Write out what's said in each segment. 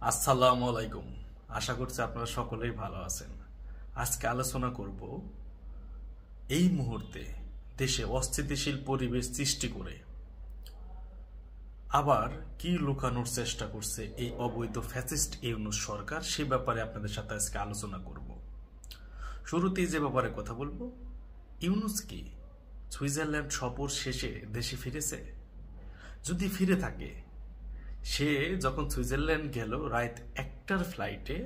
আসসালামু আলাইকুম। আশা করছি আপনারা সকলেই ভালো আছেন। আজকে আলোচনা করব এই মুহূর্তে দেশে অস্থিতিশীল পরিবেশ সৃষ্টি করে আবার কি লুকানোর চেষ্টা করছে এই অবৈধ ফ্যাসিস্ট ইউনূস সরকার, সে ব্যাপারে আপনাদের সাথে আজকে আলোচনা করব। শুরুতেই যে ব্যাপারে কথা বলবো, ইউনূস কি সুইজারল্যান্ড সফর শেষে দেশে ফিরেছে? যদি ফিরে থাকে, সে যখন সুইজারল্যান্ড গেল রাত 1টার ফ্লাইটে,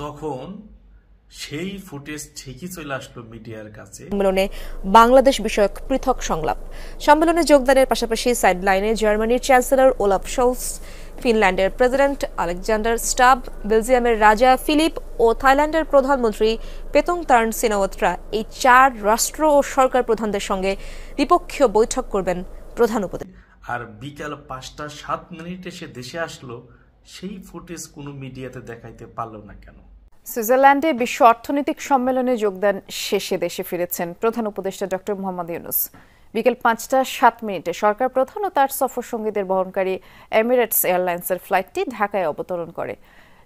তখন সেই ফুটেজ ঠিকই চলে আসলো মিডিয়ার কাছে। সম্মেলনে বাংলাদেশ বিষয়ক পৃথক সংলাপ। সম্মেলনে যোগদানের পাশাপাশি সাইডলাইনে জার্মানির চ্যান্সেলর ওলাফ শোলস, ফিনল্যান্ডের প্রেসিডেন্ট আলেকজান্ডার স্টাব, বেলজিয়ামের রাজা ফিলিপ ও থাইল্যান্ডের প্রধানমন্ত্রী পেতং তার্ন সিনাওয়াত্রা এই 4 রাষ্ট্র ও সরকার প্রধানদের সঙ্গে দ্বিপক্ষীয় বৈঠক করবেন প্রধান উপদেষ্টা। আর বিকাল 5টা 7 মিনিটে সে দেশে আসলো, সেই ফুটেজ কোনো মিডিয়াতে দেখাইতে পারলো না কেন? সুইজারল্যান্ডে বিশ্ব অর্থনৈতিক সম্মেলনে যোগদান শেষে দেশে ফিরেছেন প্রধান উপদেষ্টা ডক্টর মোহাম্মদ ইউনূস। বিকেল 5টা 7 মিনিটে সরকার প্রধান ও তার সফর সঙ্গীদের বহনকারী এমিরেটস এয়ারলাইন্সের ফ্লাইটটি ঢাকায় অবতরণ করে।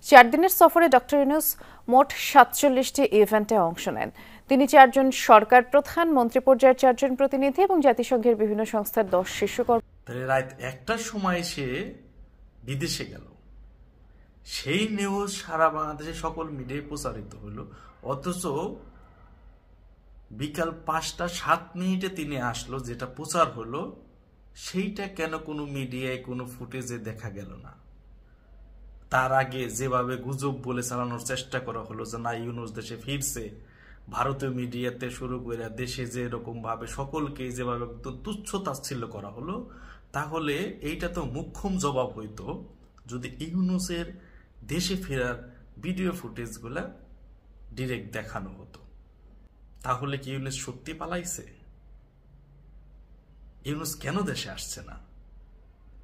4 দিনের সফরে ডক্টর ইউনূস মোট 47টি ইভেন্টে অংশ নেন। তিনি 4 জন সরকার প্রধান, মন্ত্রী পর্যায়ের 4 জন প্রতিনিধি এবং জাতিসংঘের বিভিন্ন সংস্থার 10 শীর্ষ তাহলে রাত 1টার সময় সে বিদেশে গেল, সেই নিউজ সারা বাংলাদেশে সকল মিডিয়ায় প্রচারিত হলো। অথচ বিকাল 5টা 7 মিনিটে তিনি আসলো, যেটা প্রচার হলো, সেইটা কেন কোনো মিডিয়ায় কোনো ফুটেজে দেখা গেল না? তার আগে যেভাবে গুজব বলে চালানোর চেষ্টা করা হলো যে না, ইউনূস দেশে ফিরছে, ভারতীয় মিডিয়াতে শুরু করে দেশে যে এরকম ভাবে সকলকে যেভাবে তুচ্ছ তাচ্ছিল্য করা হলো, তাহলে এইটা তো মুখ্যম জবাব হইতো যদি ইউনূসের দেশে ফেরার ভিডিও ফুটেজগুলা ডিরেক্ট দেখানো হতো। তাহলে কি ইউনূস সত্যি পালাইছে? ইউনূস কেন দেশে আসছে না?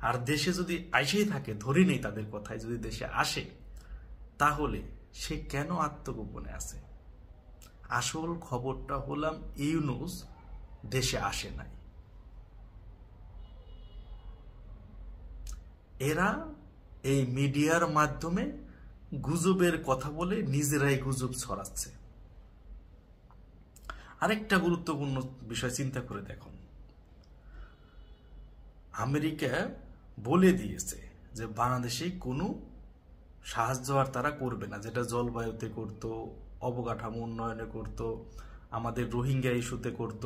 আর দেশে যদি আইসেই থাকে, ধরে নেই তাদের কথায়, যদি দেশে আসে, তাহলে সে কেন আত্মগোপনে আছে? আসল খবরটা হলাম ইউনূস দেশে আসে নাই। এরা এই মিডিয়ার মাধ্যমে গুজবের কথা বলে নিজেরাই গুজব ছড়াচ্ছে। আরেকটা গুরুত্বপূর্ণ বিষয় চিন্তা করে দেখুন, আমেরিকা বলে দিয়েছে যে বাংলাদেশে কোনো সাহায্য আর তারা করবে না, যেটা জলবায়ুতে করত, অবকাঠামো উন্নয়নে করত, আমাদের রোহিঙ্গা ইস্যুতে করত।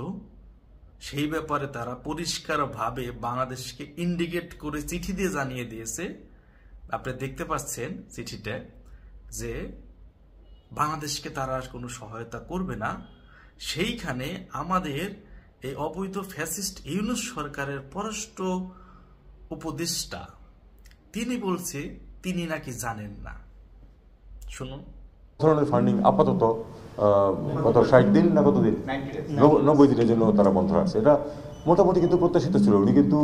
সেই ব্যাপারে তারা পরিষ্কারভাবে বাংলাদেশকে ইন্ডিকেট করে চিঠি দিয়ে জানিয়ে দিয়েছে। আপনি দেখতে পাচ্ছেন চিঠিটা, যে বাংলাদেশকে তারা আর কোনো সহায়তা করবে না। সেইখানে আমাদের এই অবৈধ ফ্যাসিস্ট ইউনূস সরকারের পররাষ্ট্র উপদেষ্টা তিনি বলছে তিনি নাকি জানেন না। শুনুন। ধরনের ফান্ডিং আপাতত গত 60 দিন না কতদিন 90 দিনের জন্য তারা বন্ধ আছে। এটা মোটামুটি কিন্তু প্রত্যাশিত ছিল। উনি কিন্তু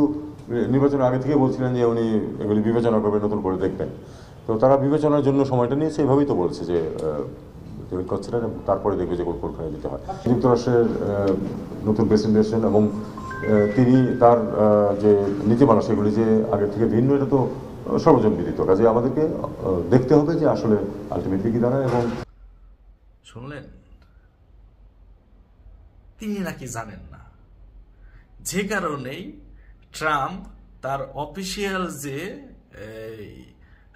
নির্বাচনের আগে থেকে বলছিলেন যে উনি এগুলি বিবেচনা করবেন, নতুন করে দেখবেন। তো তারা বিবেচনার জন্য সময়টা নিয়েছে, এভাবেই তো বলছে যে করছে না, তারপরে দেখবে যে কোনখানে দিতে হয়। যুক্তরাষ্ট্রের নতুন প্রেসিডেন্ট এসেছেন এবং তিনি তার যে নীতিমালা সেগুলি যে আগে থেকে ভিন্ন, এটা তো সর্বজন বিদিত। কাজে আমাদেরকে দেখতে হবে যে আসলে আলটিমেটলি কি দাঁড়ায়। এবং শুনলেন, তিনি নাকি জানেন না, যে কারণেই ট্রাম্প তার অফিসিয়াল যে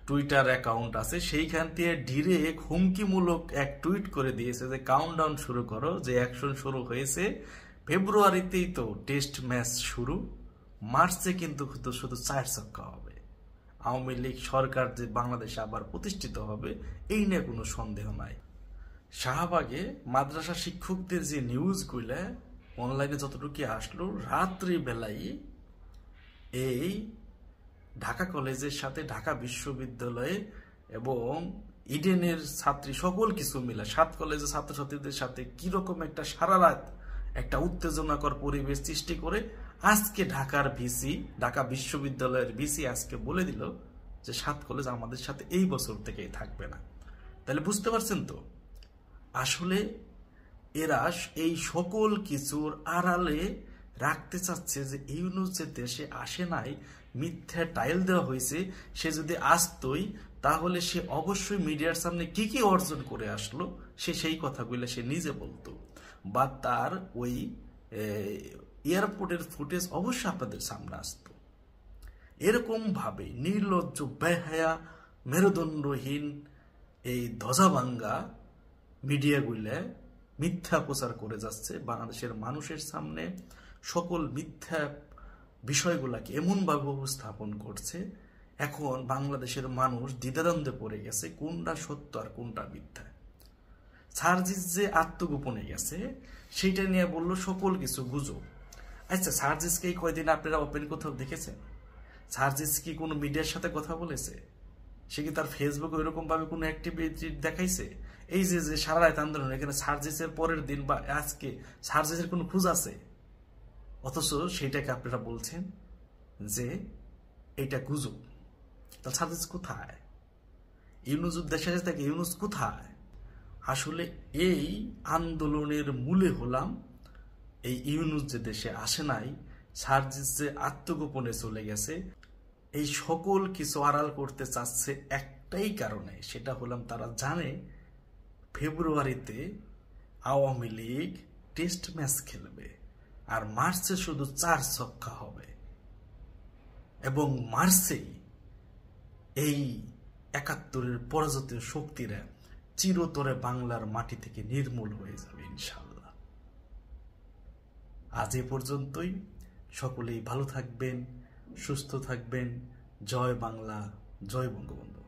টুইটার অ্যাকাউন্ট আছে সেইখান থেকে ডিরেক্ট হুমকিমূলক এক টুইট করে দিয়েছে যে কাউন্টডাউন শুরু করো, যে অ্যাকশন শুরু হয়েছে। ফেব্রুয়ারিতেই তো টেস্ট ম্যাচ শুরু, মার্চে কিন্তু শুধু 4 ছক্কা হবে। আওয়ামী লীগ সরকার যে বাংলাদেশে আবার প্রতিষ্ঠিত হবে, এই নিয়ে কোনো সন্দেহ নাই। শাহবাগে মাদ্রাসা শিক্ষকদের যে নিউজগুলা অনলাইনে যতটুকু আসলো, রাত্রি বেলায় এই ঢাকা কলেজের সাথে ঢাকা বিশ্ববিদ্যালয়ে এবং ইডেনের ছাত্রী সকল কিছু মিলে 7 কলেজের ছাত্রছাত্রীদের সাথে কিরকম একটা সারা রাত একটা উত্তেজনাকর পরিবেশ সৃষ্টি করে আজকে ঢাকার ভিসি, ঢাকা বিশ্ববিদ্যালয়ের ভিসি আজকে বলে দিল যে 7 কলেজ আমাদের সাথে এই বছর থেকেই থাকবে না। তাহলে বুঝতে পারছেন তো, আসলে এরা এই সকল কিছুর আড়ালে রাখতে চাচ্ছে যে ইউনূস যে দেশে আসে নাই, মিথ্যা টাইল দেওয়া হয়েছে, সে যদি আসতোই তাহলে সে অবশ্যই মিডিয়ার সামনে কি কি অর্জন করে আসলো সে সেই কথাগুলো সে নিজে বলতো, বা তার ওই এয়ারপোর্টের ফুটেজ অবশ্যই আপনাদের সামনে আসতো। এরকম ভাবে নির্লজ্জ, বেহায়া, মেরুদণ্ডহীন এই ধ্বজাভাঙ্গা মিডিয়াগুলো মিথ্যা প্রচার করে যাচ্ছে বাংলাদেশের মানুষের সামনে। সকল মিথ্যা বিষয়গুলাকে এমনভাবে উপস্থাপন করছে, এখন বাংলাদেশের মানুষ দ্বিধাদ্বন্দ্বে পড়ে গেছে কোনটা সত্য আর কোনটা মিথ্যা। সার্জিস যে আত্মগোপনে গেছে সেইটা নিয়ে বললো সকল কিছু গুজব। আচ্ছা, সার্জিসকে এই কয়দিন আপনারা ওপেন কোথাও দেখেছেন? সার্জিস কি কোনো মিডিয়ার সাথে কথা বলেছে? সে কি তার ফেসবুকে ওইরকম ভাবে কোনো অ্যাক্টিভিটি দেখাইছে? এই যে সারা রাত আন্দোলন, এখানে সার্জিসের পরের দিন বা আজকে সার্জিসের কোনো খোঁজ আছে? অথচ সেইটাকে আপনারা বলছেন যে এইটা গুজব। তাহলে সার্জিস কোথায়? ইউনুস দেশে আছে থাকে, ইউনুস কোথায়? আসলে এই আন্দোলনের মূলে হলাম এই ইউনুস যে দেশে আসে নাই, সার্জিস যে আত্মগোপনে চলে গেছে, এই সকল কিছু আড়াল করতে চাচ্ছে একটাই কারণে, সেটা হলাম তারা জানে ফেব্রুয়ারিতে আওয়ামী লীগ টেস্ট ম্যাচ খেলবে আর মার্চে শুধু 4 ছক্কা হবে, এবং মার্চেই এই 71-এর পরাজিত শক্তিরা চিরতরে বাংলার মাটি থেকে নির্মূল হয়ে যাবে ইনশাআল্লাহ। আজ এ পর্যন্তই। সকলেই ভালো থাকবেন, সুস্থ থাকবেন। জয় বাংলা, জয় বঙ্গবন্ধু।